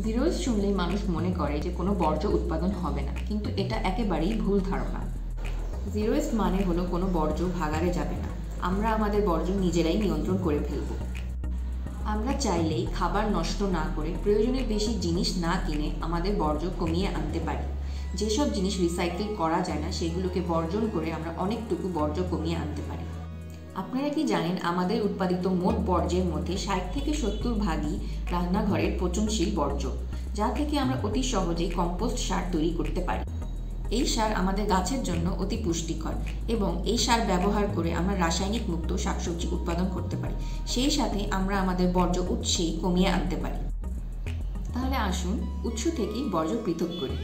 Zero West শুনলেই মানুষ মনে করে যে কোনো বর্জ্য উৎপাদন হবে না, কিন্তু এটা একেবারেই ভুল ধারণা। জিরো ওয়েস্ট মানে হলো কোনো বর্জ্য ভাগাড়ে যাবে না, আমরা আমাদের বর্জ্য নিজেরাই নিয়ন্ত্রণ করে ফেলব। আমরা চাইলেই খাবার নষ্ট না করে প্রয়োজনের বেশি জিনিস না কিনে আমাদের বর্জ্য কমিয়ে আনতে পারি। যেসব জিনিস রিসাইকেল করা যায় না সেগুলোকে বর্জন করে আমরা অনেকটুকু বর্জ্য কমিয়ে আনতে পারি। আপনারা কি জানেন আমাদের উৎপাদিত মোট বর্জ্যের মধ্যে 60 থেকে 70% রান্নাঘরের পচনশীল বর্জ্য, যা থেকে আমরা অতি সহজেই কম্পোস্ট সার তৈরি করতে পারি। এই সার আমাদের গাছের জন্য অতি পুষ্টিকর এবং এই সার ব্যবহার করে আমরা রাসায়নিক মুক্ত শাকসবজি উৎপাদন করতে পারি। সেই সাথে আমরা আমাদের বর্জ্য উৎসেই কমিয়ে আনতে পারি। তাহলে আসুন উৎস থেকেই বর্জ্য পৃথক করি।